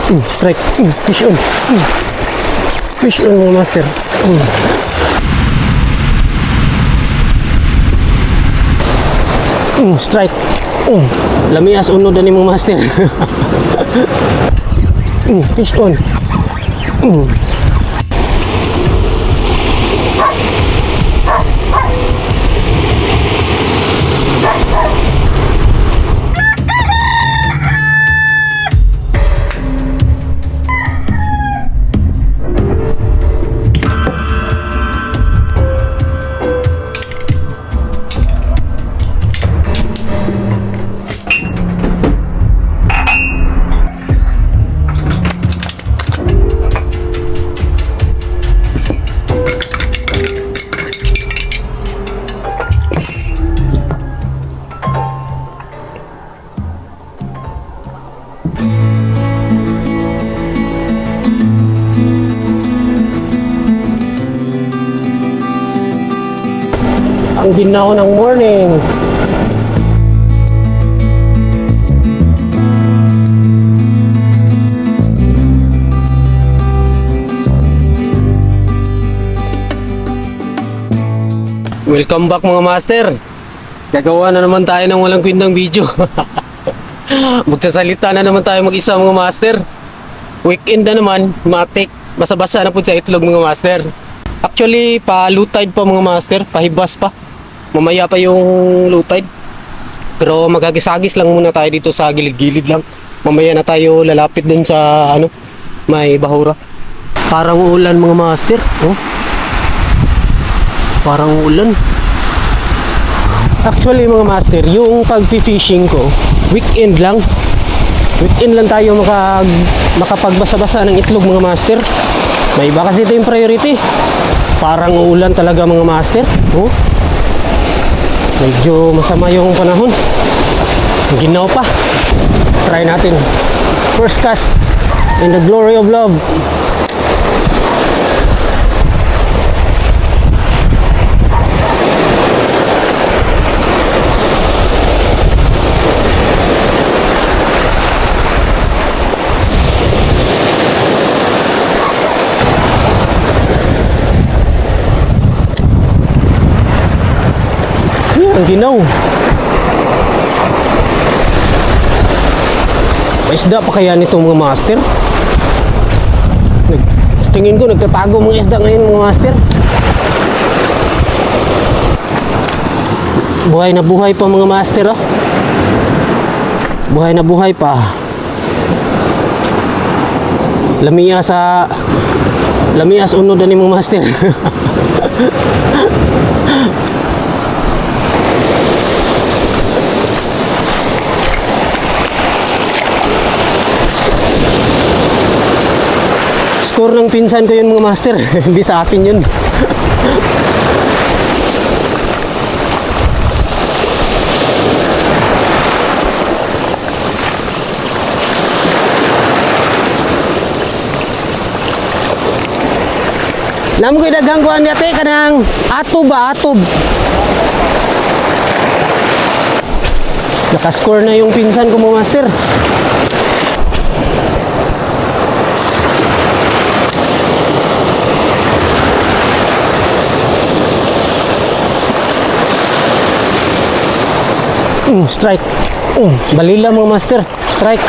Strike. Fish on. Fish on mga master. Strike. Lamias unod na ni mga master. Fish on. Ang ginaw ng morning. Welcome back mga master. Gagawa na naman tayo ng walang kwentang video. Magsasalita na naman tayo mag-isa mga master. Weekend na naman, matik. Basa-basa na po sa itlog mga master. Actually, pa-low tide pa mga master, pahibas pa. Mamaya pa yung low tide. Pero magagis-agis lang muna tayo dito sa gilid-gilid lang. Mamaya na tayo lalapit din sa may bahura. Parang ulan mga master. Parang ulan. Actually mga master, yung pag-fishing ko, weekend lang. Weekend lang tayo makapagbasa-basa ng itlog mga master. May iba kasi ito yung priority. Parang ulan talaga mga master. Medyo masama yung panahon. Ginaw pa. Try natin. First cast in the glory of love. Ang ginaw. May isda pa kaya nito mga master? Tingin ko nagtatago mga isda ngayon mga master. Buhay na buhay pa mga master Buhay na buhay pa. Lamias unod na ni mga master. Score ng pinsan ko yun mga master. Hindi sa atin yun. Namun ko daghang kuan niya te kanang atob. Nakascore na yung pinsan ko mga master. Strike. Balila mga master. Strike.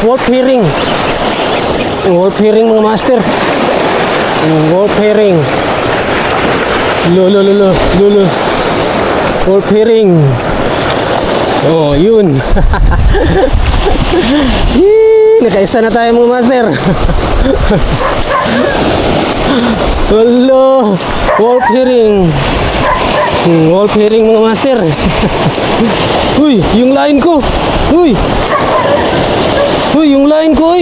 Wolf herring. Wolf herring mga master. Wolf herring. Lolo. Wolf herring. Oh, yun. Nakaisa na tayo mga master. Hello. Wolf herring. Wolf herring mga master. Uy, yung line ko. Uy, yung line ko.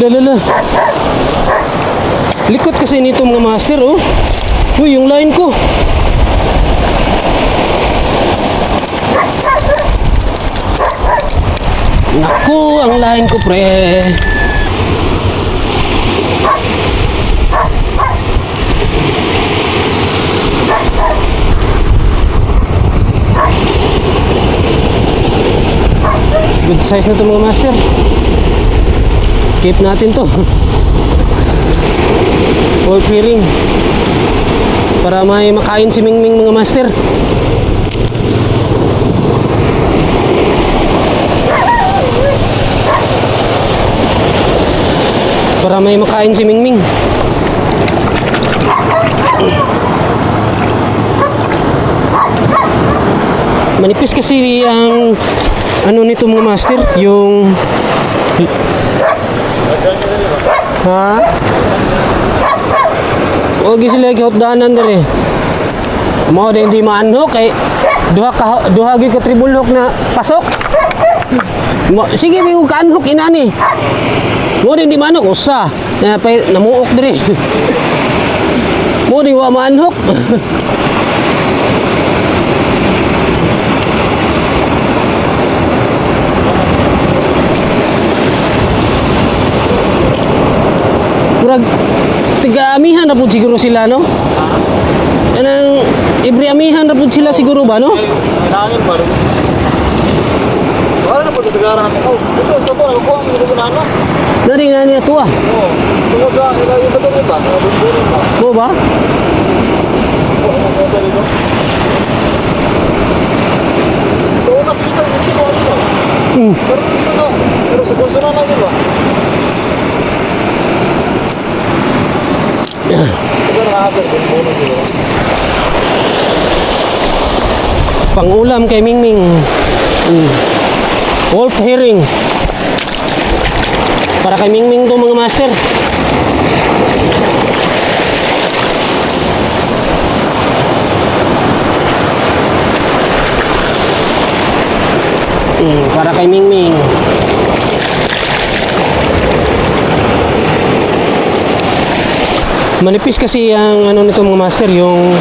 Lala. Likot kasi nito mga master. Uy, yung line ko. Naku, ang line ko pre. Good size na to mga master. Keep natin to. Ball bearing. Para may makain si Mingming mga master. Para may makain si Mingming. Manipis kasi ang ano nito mga master, yung ha? O sila gihotdanan dere. Mao din di maanhok kay duha gyud ka triple hook na pasok. Sige may ug kaanhok inani. Mo din di manok usa. Na namuok diri. Mo din wa maanhok. Murag tiga-amihan na po siguro sila, no? Anang ibre-amihan na po sila siguro ba, no? Nangin ba rin? Wala na po sa gara namin. Oh, ito, nakukuha mo yung na. Nari ito ah. Oo. Tungkol sa ilalim ba ito ba? Nabunbunin ba? Oo ba? Oo, nakukuha rin ito. Sa unas kita, yung sino ito. Pero ito na. Pero sa bulso na lang yun ba? Siguro nakasal, bunbunin siguro. Pangulam kay Mingming. Wolf herring. Para kay Mingming to mga master. Para kay Mingming. Manipis kasi ang ano nito mga master, yung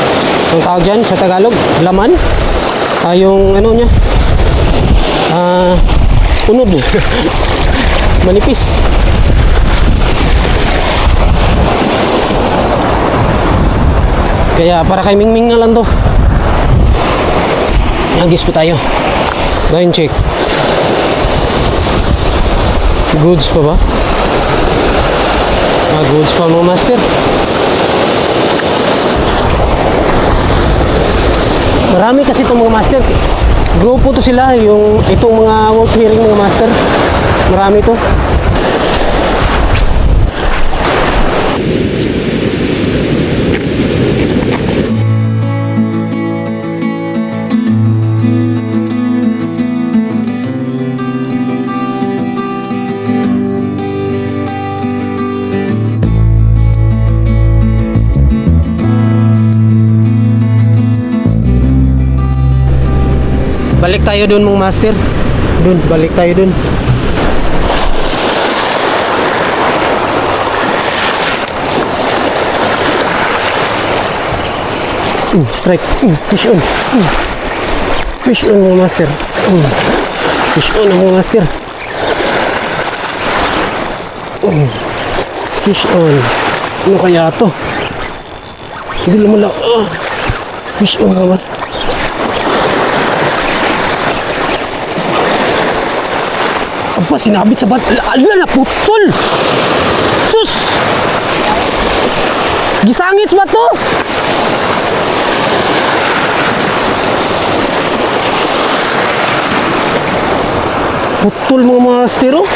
tawag dyan sa Tagalog, laman. Yung ano niya, unod. Manipis. Kaya para kay Mingming na lang to. Hagis po tayo. Line check. Goods pa ba? Goods pa mga master. Marami kasi itong mga master. Grupo to sila, yung itong mga wolf herring mga master. Marami to. Balik tayo dun mga master. Balik tayo dun. Strike. Fish on. Fish on mga master. Fish on mga master. Fish on. Ano kaya to? Hindi lumala. Fish on mga master. Aba, sinabit sa bat. Ala, naputol. Sus! Gisangits ba to? Putol mga master, oh.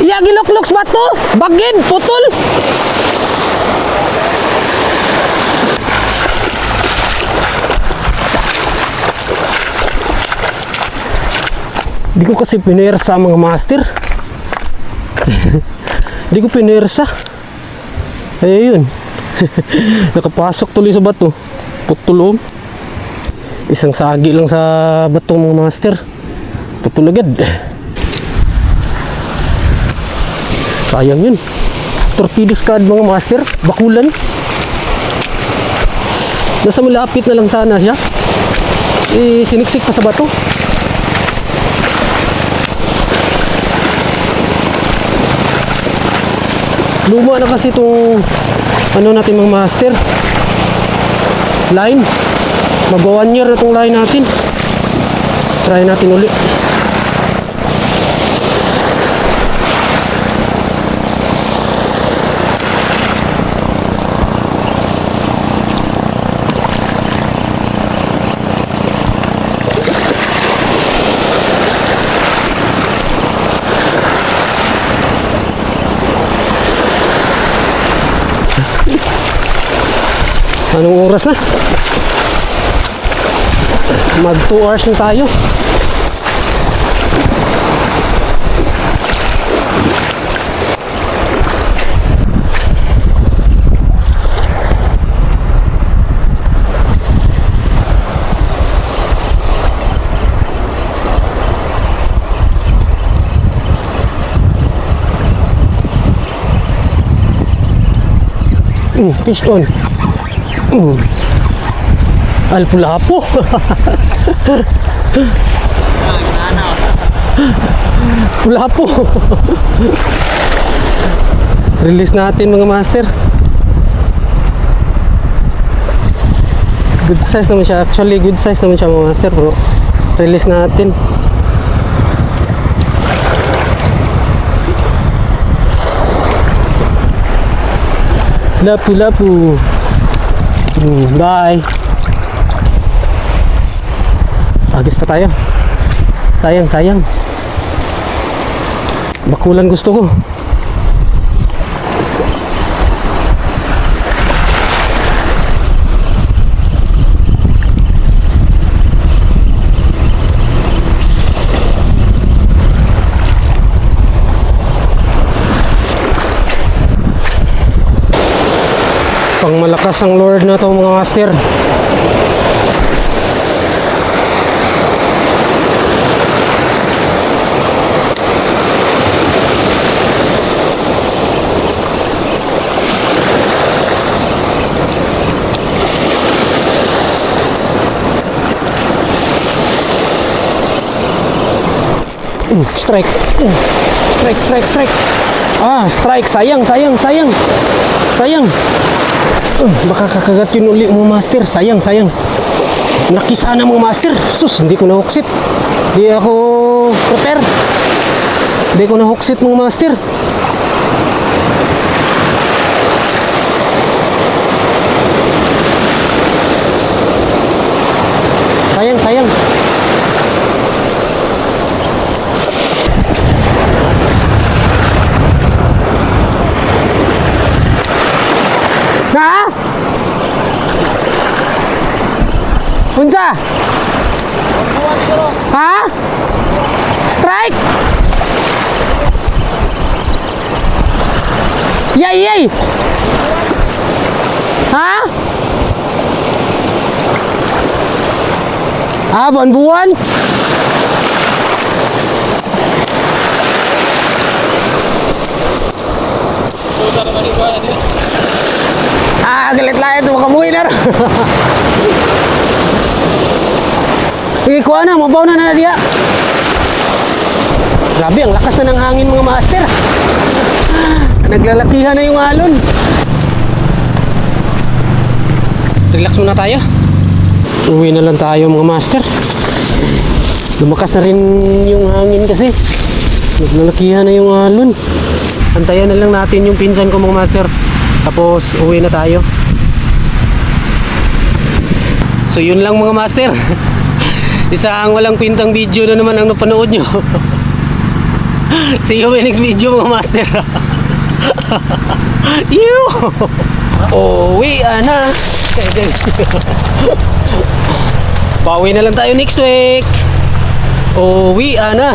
Iya, gilok-loks ba to? Bagid, putol. Di ko kasi pinersa mga master. Di ko pinersa. Ayun. Nakapasok tuloy sa bato. Putol. Isang sagi lang sa bato mga master. Putol agad. Sayang yun. Torpedo scad mga master. Bakulan. Nasa malapit na lang sana siya. Siniksik pa sa bato. Luma na kasi itong ano natin mga master line. Mag 1 year na itong line natin. Try natin uli. Anong oras na? Mag 2 hours na tayo. Fish on. Alpulapo. Pulapo. Release natin mga master. Good size naman siya. Actually good size naman siya mga master, bro. Release natin. Lapu-lapu. Bye. Agis pa tayo. Sayang, sayang. Bakulan gusto ko. Pang malakas ang Lord na to mga master. Strike. Strike, strike, strike. Ah, strike. Sayang, sayang, sayang. Sayang. Baka kakagat yun uli mo master. Sayang, sayang. Nakisana mo master. Sus, hindi ko na-hooksit. Hindi ako prepare. Hindi ko na-hooksit mo master. Sayang, sayang. Ha? Unsa? Ha? Strike? Yay, yay! Ha? Ah, buwan-buwan? Galit lang ito, makamuhi na rin. Sige, kuha na, mabaw na na diya. Grabe, ang lakas na ng hangin mga master. Naglalakihan na yung alon. Relax muna tayo. Uwi na lang tayo mga master. Lumakas na rin yung hangin kasi. Naglalakihan na yung alon. Antayan na lang natin yung pinsan ko mga master. Tapos uwi na tayo. So yun lang mga master. Isang walang pintang video na naman ang napanood nyo. See you in next video mga master. Ew! Uwi na. Bawi na lang tayo next week. Uwi na.